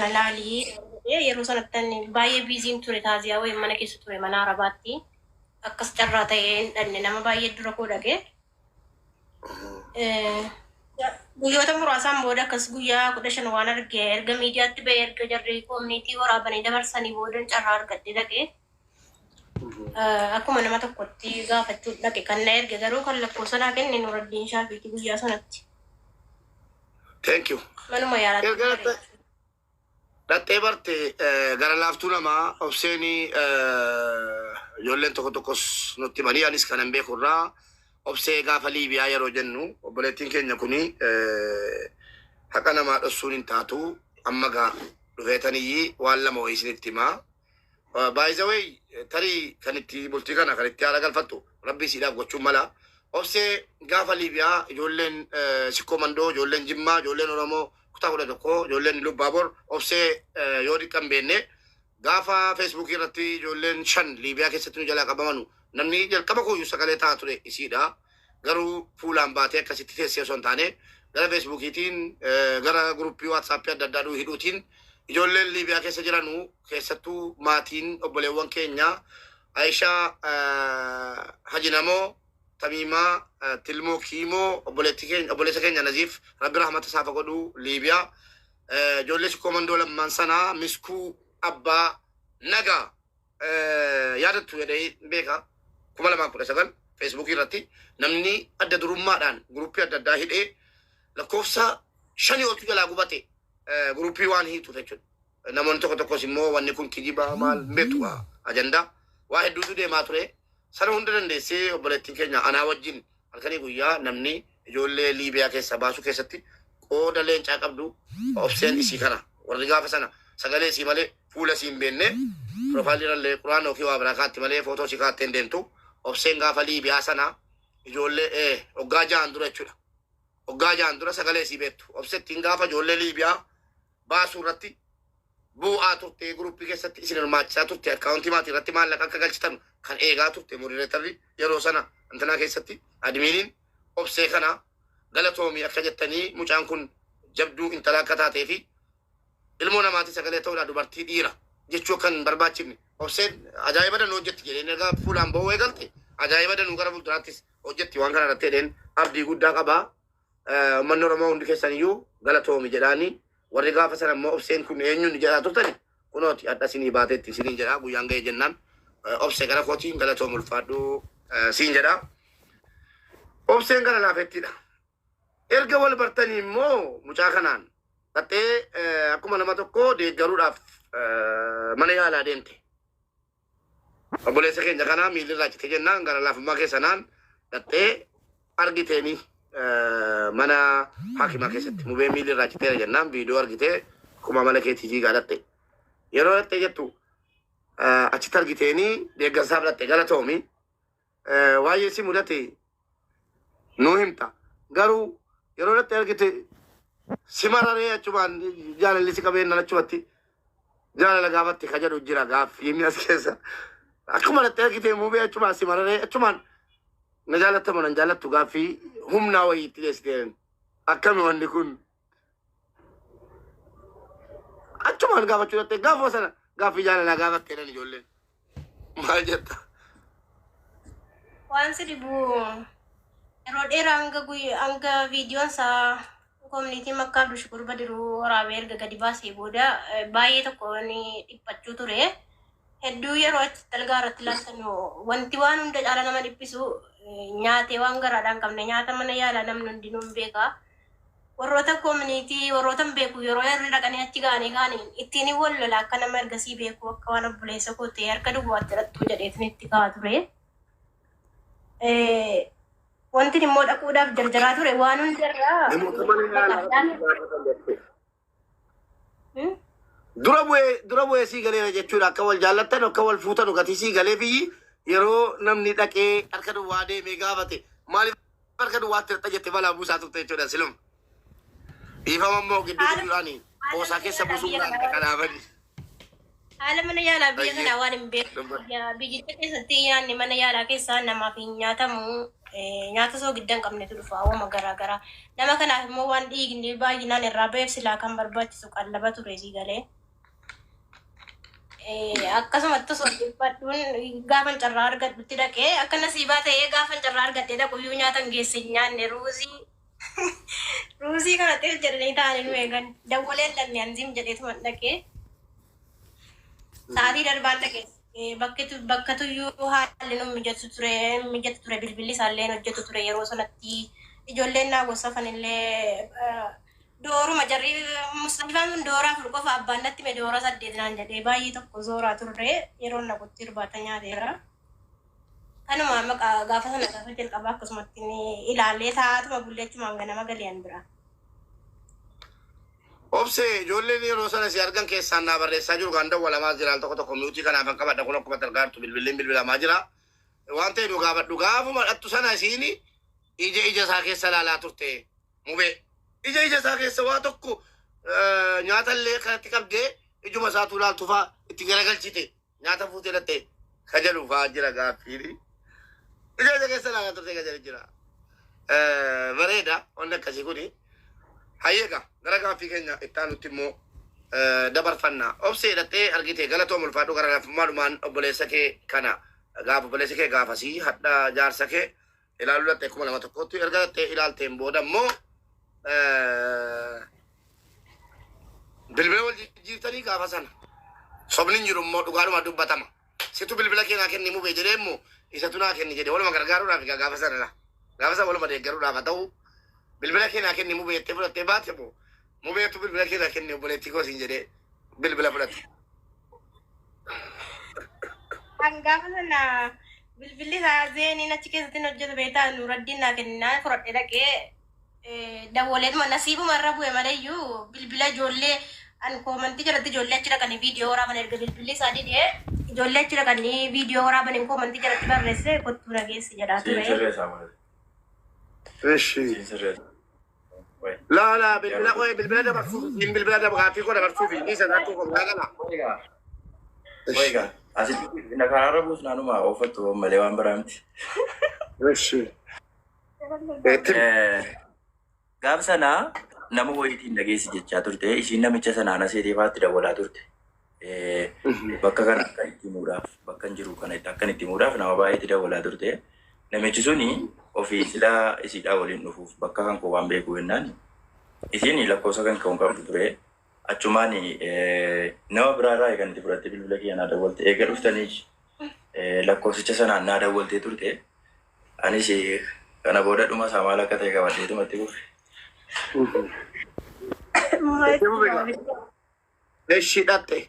kana laalii yeroo sanatti baay'ee biiziin ture taaziyaa wayii mana keessa ture mana arabaatti akkas carraa ta'ee dhanne nama baay'ee dura koo dhage. Guyyoota muraasaan booda akkas guyyaa 15 waan argee erga miidiyaatti ba'ee erga jarri koominiitii waraabanii dabarsanii booda carraa argadde dhaqee akkuma nama tokkotti gaafachuu dhaqe kan na erge garuu kan lakkoofsa naa kenne Nuraddiin Shaafiitii guyyaa sanatti. Thank you. Manuma yaalaatti. Dhattee barte gara laaftuu namaa obseenii ijoolleen tokko tokkos nutti himanii anis kanan beekurraa obsee gaafa Liibiyaa yeroo jennu obboleettiin keenya kuni haqa namaa dhossuun hin taatu amma gaa dhufeetanii waan lama wayii isinitti himaa. By the way tarii kan itti bultii kana kan itti haala galfattu rabbii siidhaaf gochuun mala. Obsee gaafa Liibiyaa ijoolleen Sikkoo Mandoo, ijoolleen Jimmaa, ijoolleen Oromoo kutaa 11 ijoolleen Lubbaabor obsee yoo dhiqqan beenne gaafa feesbuukii irratti ijoolleen 5 Liibiyaa keessatti nu jalaa qabamanu namni jalqaba kooyyuu sagalee ta'a ture isiidha. Garuu fuulaan baatee akkasitti teessee osoo hin taane gara feesbuukiitiin gara guruppii waatsaappii adda addaa hidhuutiin ijoolleen Liibiyaa keessa jiranu keessattuu maatiin obboleewwan keenya Aishaa Hajinamoo Tamimaa Tilmoo Kiimoo obboleessa keenya Naziif Rabbi rahmata isaaf godhu Liibiyaa ijoollee Sikkoo Mandoo lammaan sanaa Miskuu Abbaa Nagaa yaadattu jedhee beeka 2019 feesbuukii irratti namni adda durummaadhaan guruppii adda addaa hidhee lakkoofsa 5 oltu jalaa gubate guruppii waan hiitu jechuudha. Namoonni tokko tokkos immoo wanni kun kijibaa maal beektu ajandaa waa hedduutu deemaa ture. Sana hunda dandeessee obboleettiin keenya anaa wajjin halkanii guyyaa namni ijoollee Liibiyaa keessa baasuu keessatti qooda leencaa qabdu obseen isii kana warri gaafa sana sagalee isii malee fuula isii hin beenne profaayilirallee quraana ofii waa biraa kaatti malee footoo isii kaattee hin deemtu obseen gaafa Liibiyaa sana ijoollee waggaa 6 dura jechuudha. Waggaa 6 dura sagalee isii beektu obsettiin gaafa ijoollee Liibiyaa baasuu irratti bu'aa turte guruppii keessatti isin hirmaachisaa turte akkaawuntii maatii irratti maallaqa akka galchitan kan eegaa turte moderatorri yeroo sana antanaa keessatti admiiniin obsee kana galatoomii akka jettanii mucaan kun jabduu intala akka taatee fi ilmoo namaatii sagalee ta'uudhaan dubartii dhiira jechuu kan barbaachifne obseen ajaa'iba danuu hojjetti jedheen erga fuulaan ba'uu eegalte ajaa'iba danuu gara fuulduraattis hojjetti waan kana irratti jedheen abdii guddaa qabaa. Uummanni Oromoo hundi keessaniyyuu galatoomii jedhaanii warri gaafa sana immoo obseen kun eenyuun jedhaa turtani kunooti adda isinii baateetti isiniin jedhaa guyyaan ga'ee jennaan obsee gara kootiin galatoomii ulfaadhu siin jedhaa. Obseen gara laafettiidha. Erga wal bartanii immoo mucaa kanaan dhattee akkuma nama tokko deeggaruudhaaf mana yaalaa deemte. Obboleessa keenya kanaa miilli irraa cite jennaan gara laafummaa keessanaan dhattee argiteenii mana hakimaa keessatti mubee miilli irraa citeera jennaan viidiyoo argitee akkuma mala keetii gaadhatte. Yeroo dhattee jettu achitti argiteenii deeggarsaaf dhatte galatoomii waa'ee si mudate nuu himta. Garuu yeroo dhattee argite si mararee achumaan jaalalli si qabeennan achumatti jaalala gaafatti ka jedhu jira gaaffii as keessa. Akkuma dhattee argite mubee achumaan si mararee achumaan na jaalatta mana jaalattu gaaffii humnaa wayii itti deessiteen akkami wanni kun achumaan gaafachuu dhattee gaafoo sana gaaffii jaalalaa gaafatteedhan ijoolleen maal jetta? Waan si dhibu yeroo dheeraa hanga viidiyoon isaa koominiitii Makkaa Abduu Shukur Badiruu waraabee erga gadi baasee booda baay'ee tokko ni dhiphachuu ture. Hedduu yeroo achi dalgaa irratti ilaaltan wanti waan hunda caala nama dhiphisu nyaatee waan garaadhaan qabne nyaata mana yaalaa namni hundinuu hin beekaa. Warroota koominiitii warroota hin beeku yeroo irra dhaqanii achi ga'anii ittiin wal lola akka nama ergasii beeku akka waan obboleessa koo ta'e harka duwwaatti hidhattuu jedheetiin itti kaa'aa ture. Wanti immoo dhaquudhaaf jarjaraa ture waan hundarraa. Dura bu'ee sii galeera jechuudha akka wal jaallattan akka wal fuutan gatii sii galee fi yeroo namni dhaqee harka duwwaa deemee gaafate maaliif harka duwwaatti hidhatta jette balaa buusaa turte jechuudha silum. Dhiifama immoo gidduu gidduudhaanii qoosaa keessa buusuudhaan kanaafani. Haala mana yaalaa biyya kanaa waan hin beeku. Biyyicha keessatti nyaanni mana yaalaa keessaa namaaf hin nyaatamu. nyaata soo giddan qabnetu dhufa awwama garaagaraa nama kanaaf immoo waan dhiigni baay'inaan irraa ba'eef silaa kan barbaachisu qallaba ture sii galee akkasumatti osoo dhibbadhuun gaafan carraa argadhutti dhaqee akka nasiibaa ta'ee gaafan carraa argadhee dhaquyyuu nyaatan geesse nyaanne ruuzii kana ta'e jedhanii ta'anii nu eegan dawwaleen dhanne anziim jedheetuma dhaqee sa'aatii darbaan dhaqee bakka tuyyuu haalli nu mijatu ture bilbilli isaallee hojjetu ture yeroo sanatti ijoolleen naa gosafan illee dooruma jarri muslimaan sun dooraa furu qofa abbaan natti mee doora 8 naan jedhee baay'ee tokko zooraa turre yeroo naqutti irbaata nyaateera kanuma maqaa gaafa sana gaafa jalqaba akkasumatti ilaalee taatuma bulleechumaan ganama galiyan bira. Obse ijoolleen yeroo sana si argan keessaan naa barreessaa jiru kan dawwalamaa jira tokko tokko miutii kanaaf kan qabadha kun akkuma targaartu bilbilamaa jira waan ta'e nu gaafadhu gaafuma dhattu sana isiini ija isaa keessa laalaa turte mubee ija isaa keessa waa tokko nyaatallee kanatti qabdee ijuma isaatu laaltu faa itti garagalchite nyaata fuutee dhatte kajalu faa jira gaaffiini ija keessa laalaa turte kajalu jira bareeda onni akkasii kuni hayyega gara gaaffii keenya ittaanutti immoo dabarfanna obsee dhattee argite galatoo mulfaadhu gara lafummaadhumaan obboleessa kee kana gaafa obboleessa kee gaafasii hadha jaarsa kee ilaaluu dhattee 2001tti erga dhattee ilaalteen booda immoo bilbila wal jijjiirtanii gaafa sana sobni hin jiru immoo dhugaadhuma dubbatama situ bilbila kee naa kenni mubee jedhee immoo isatu naa kenni jedhee waluma gargaaruudhaaf gaafa sana waluma deeggaruudhaaf haa ta'u bilbila kee naa kenni mubee jettee fudhattee baate moo mubeetu bilbila kee naa kenni obboleettii koo siin jedhee bilbila fudhatte. Gaafa sana bilbilli isaa zeeniin achi keessatti hojjetu beektaa Nuuraddiin naa kenninaa fudhadhee dhaqee dawwaleetuma nasiibuma irra bu'e maleeyyuu bilbila ijoollee an koomantii jalatti ijoollee achi dhaqanii viidiyoo waraaban erga bilbilli isaa didee ijoollee achi dhaqanii viidiyoo waraaban koomantii jalatti barreesse kottuu nageessi jedhaa ture. لا بالبلاد مرفوض من بالبلاد ابغى في كره مرفوض ليس ذاته لا ويغا asli nakararabus nanuma ofatto malewan baramti ماشي gaaf sana nama wayitiin dhageessi jechaa turte ishiin namicha sana naseetee faatti dawwalaa turte bakka kana akka itti muudhaaf bakka hin jiru kana akka itti muudhaaf nama baay'eetti dawwalaa turte namichi suni ofii silaa isiidhaa waliin dhufuuf bakka kan koo waan beeku jennaan isiin lakkoofsa kan ka'uun qabdu ture achumaan nama biraarraa kan itti fudhatte bilbila kiyya naa dawwalte eega dhuftanii lakkoofsicha sanaan naa dawwaltee turte anis kana booda dhuma isaa maal akka ta'e qabadheetuma itti kufe. Eshi dhatte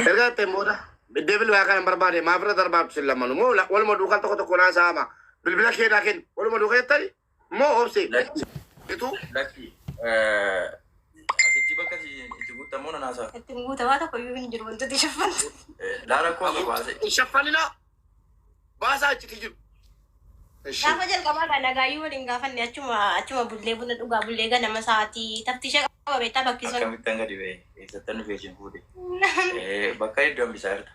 erga dhatte booda bilbila kana barbaade maa bira darbaatu sin lamanu moo waluma duukan tokko tokko naa saama bilbila kee naa kenni waluma duuka jettani moo obse itu laki asitti bakka itti guutamoo na naasaa itti guutamaa tokko iyyuu hin jiru wantooti shaffantu laara koo baase shaffanina baasaa achitti jiru. Gaafa jalqabaa kan nagaayyuu waliin gaafanne achuma bullee buna dhugaa bullee ganama sa'aatii taftisha qaba beektaa bakki sun. Akkamittan gadi ba'e eessattan dhufee isheen fuudhe bakka iddoon bisaa jirta.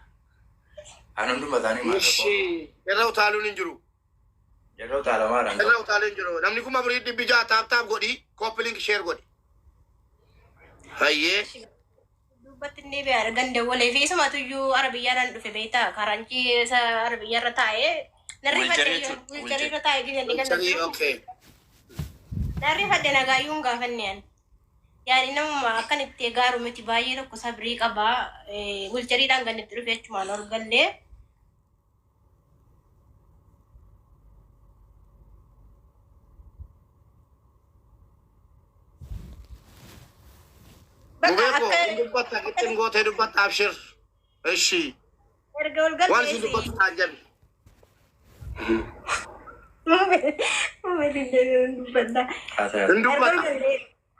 Aan hunduma isaanii maal Ishi irra utaaluun hin jiru. yeroo utaalamaadhaan Irra utaaluun hin jiru. Namni kun maburii dhibbi ja'a taap godhi koppilink sheer godhi. Hayyee. Dubbatti inni beekaa ganda walee fi isumatuyyuu arabiyyaadhaan dhufe beektaa karanchii isa arabiyyaarra taa'ee. Wilcharii irra taa'ee gidanii Wilcharii ganda. okay. Narri fadde nagaayyuun gaafanneen. Yaani namuma akkan itti gaaru miti baay'ee tokko sabrii qabaa. Wilchariidhaan ganda itti dhufe jechumaan ol gallee. Mubeeko dubbata gittin gootee dubbata abshir. Ishi. Erga ol gallee. Waan si dubbatu taajjabi. Hin dubbata.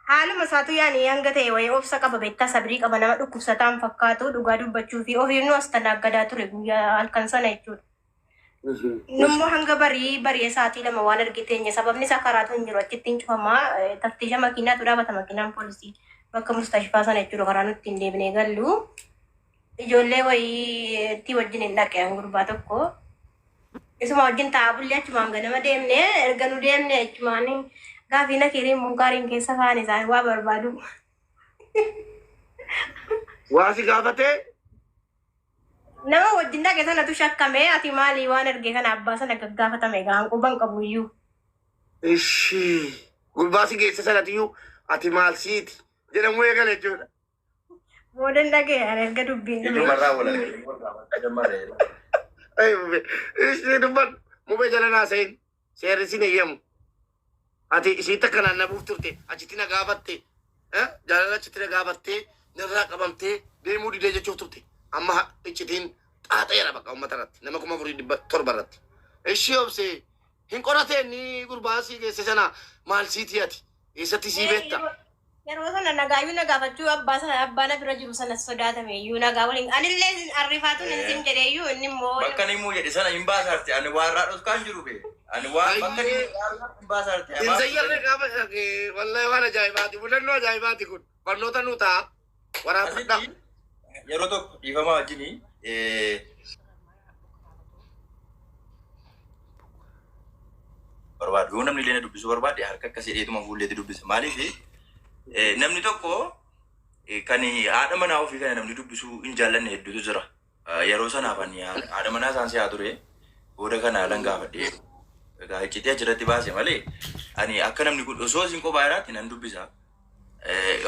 Haaluma isaatu yaani hanga ta'e wayii obsa qaba beektaa sabrii qaba nama dhukkubsataan fakkaatu dhugaa dubbachuu fi ofiin as tanaaggadaa ture guyyaa halkan sana jechuudha. Nummoo hanga barii isaatii lama waan argiteenye sababni isaa karaatu hin jiru achitti hin cufamaa taftisha makiinaatu dhaabata makiinaan poolisii bakka mustashfaa sana jechuudha karaa nutti hin deebinee gallu ijoollee wayii itti wajjin hin dhaqe gurbaa tokko Isuma wajjin taa'abullee achumaan ganama deemnee erga nu deemne achumaan gaafii na kiriin munkaariin keessa kaan isaan waa barbaadu. Waasi gaafatee Nama wajjin dhaqe sanatu shakkamee ati maalii waan erge kana abbaa sana gaggaafatame gaan quban qabuyyuu. ishii gurbaasi geesse sanatiyyuu ati maal siiti jedhamu eegale jechuudha. Boodan dhaqee ani erga dubbiin dhume. Dhumarraa wal argee jammaree. Ishii dubban mubee jala naasa'in seerri sin eeyyamu. Ati isii takka naannabuuf turte achitti na gaafatte jaalala achitti na gaafattee narraa qabamtee deemuu didee jechuuf turte. Amma iccitiin xaaxeera bakka uummata irratti nama 4,700 irratti. Ishii obsee hin qoratee inni gurbaasii geesse sana maal siiti ati eessatti sii beekta? Yeroo sana nagaayyuu na gaafachuu abbaa sana abbaa na bira jiru sana sodaatame iyyuu nagaa waliin anillee arrifaatu hin jedhee iyyuu inni immoo Bakka ni muu jedhe sana hin baasarte ani waan raadhos kaan jiru be. Ani waan bakka ni hin baasarte. Hin zayyarre gaafa wallahi waan ajaa'ibaati mul'annoo ajaa'ibaati kun barnoota nu ta'a waraabadha. Yeroo tokko dhiifamaa wajjini barbaadu yoo namni illee dubbisuu barbaade harka akkasii dheetuma fuulleetti dubbisa maaliif namni tokko kan haadha manaa ofii kana namni dubbisuu hin jaallanne hedduutu jira. Yeroo sanaaf ani haadha manaa isaan si'aa ture booda kana haalan gaafadhee egaa iccitee achirratti baase malee ani akka namni kun osoo isin kophaa jiraatti nan dubbisa.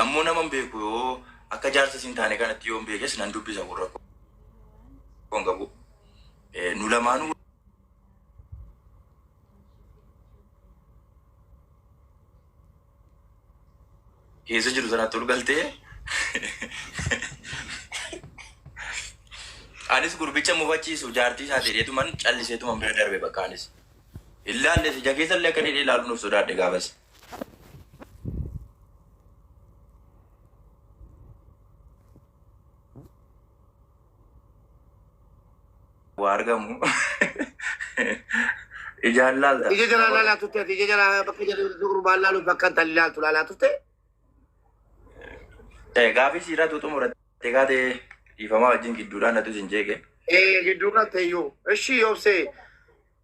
Ammoo nama hin beeku yoo akka jaarsa isin taane kanatti yoo hin beekes nan dubbisa gurra koon qabu. Nu lamaanuu keessa jiru sanatti ol galtee anis gurbicha mufachiisu jaartii isaa dheedeetuman calliseetuman bira darbe bakka anis illaallee ija keessa illee akka dheedhee ilaaluun of sodaadhe gaafas. Waa argamu ijaan laalta. Ija jala laalaa turte ati ija jala bakka jedhu gurbaan laaluuf bakka intalli laaltu laalaa turte. Gaafii siiraa tuutu murattee kaatee dhiifamaa wajjin gidduudhaan natu isin jeeqe. Gidduu kan ta'eyyuu ishii obsee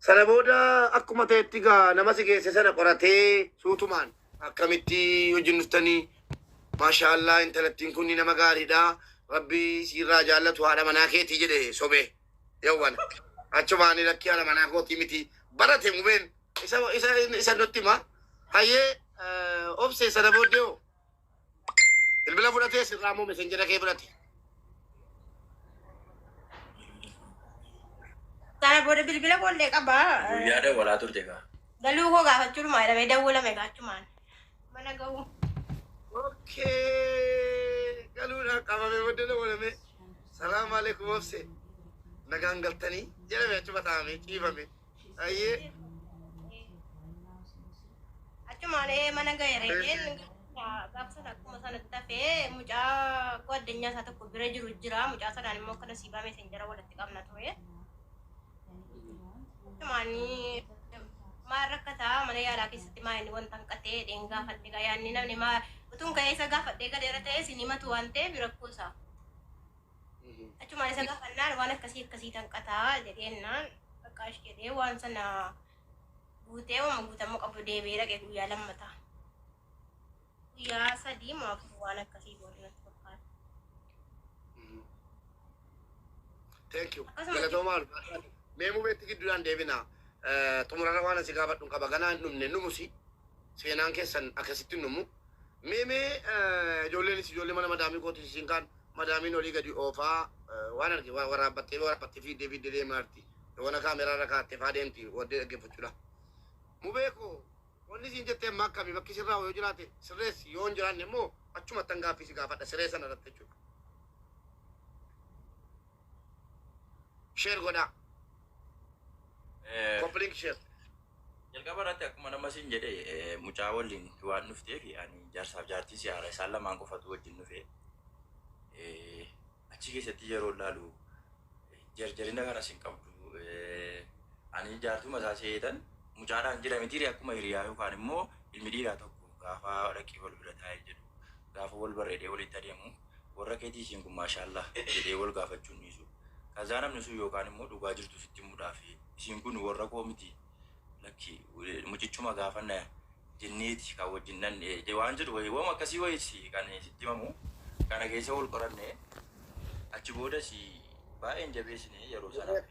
sana booda akkuma ta'etti gaa nama si geesse sana qoratee suutumaan akkamitti wajjin dhuftanii maashaallah intalattiin kun nama gaariidha rabbi siirraa jaallatu haadha manaa keetii jedhe sobee yawwan achumaan lakkii haadha manaa kootii miti barate mubeen isa nutti hima hayyee obsee sana booddee hoo bilbila fudhatee sirraa moo mesenjera kee fudhate? Sana booda bilbila boollee qabaa. Guyyaadha walaa turte kaa. Galuu koo gaafachuudhuma jedhamee dawwalame gaachumaan mana ga'u. Ookee galuudhaan qabamee booddee dawwalame salaamu alaikum obse nagaan galtanii jedhame achuma taa'amee ciifame hayyee. Achumaan mana ga'e reegeen gaafsan akkuma sanatti tafee mucaa addunyaa isaa tokko bira jiru jira mucaa sanaan immoo akka nasiibaa mesenjera walitti qabna ture. Achumaanii maal rakkataa mana yaalaa keessatti maa inni wanta hanqatee dheen gaafadhe yaanni namni maa utuun ka'ee isa gaafadhee gadeera ta'e isin himatu waan ta'eef rakkoo isaa. Achumaan isa gaafannaan waan akkasii hanqataa jedheennaan bakka ishee jedhee waan sana guutee waan guutamuu qabu deebi'ee dhaqee guyyaa lammataa. Guyyaa sadii maaf waan akkasii boodee natti fakkaata. Thank you. Galatoomaa mee mubeetti gidduudhaan deebina xumurara waan asi gaafadhuun qaba ganaa hin dhumne numusi seenaan keessan akkasitti numu mee ijoolleenis ijoollee mana madaamii kootis isiin kaan madaamiin olii gadi oofaa waan arge waraabbattee fiiddee deemaa jirti yoona kaameraa irra kaattee faa deemti waddee dhaggeeffachuudha. Mubeeko wanni siin jettee amma akkamii bakki sirraa yoo jiraate sirreessi yoo hin jiraanne immoo achumatti hangaaffii si gaafadha siree sana irratti jechuudha. Share godhaa. Complete share. Jalqaba irratti akkuma nama siin jedhe mucaa waliin waan dhuftee fi ani jaarsaaf jaartii siyaara isaan lamaan qofatu wajjin dhufe achi keessatti yeroo ilaalu jarjarina kanas hin qabdu ani jaartuma isaa seetan mucaadhaan jira mitiiri akkuma hiriyaa yookaan immoo ilmi dhiiraa tokko gaafa dhaqee wal bira taa'ee jedhu gaafa wal bareedee walitti adeemu warra keetii isiin kun maashaallah jedhee wal gaafachuun dhiisu Kazaa namni sun yookaan immoo dhugaa jirtu sitti himuudhaaf isiin kun warra koo miti lakki mucichuma gaafanna jenneeti kan wajjin nan waan jedhu waan akkasii wayisi kan sitti himamu kana keessa wal qoranne achi boodas baay'een jabeessine yeroo sanaaf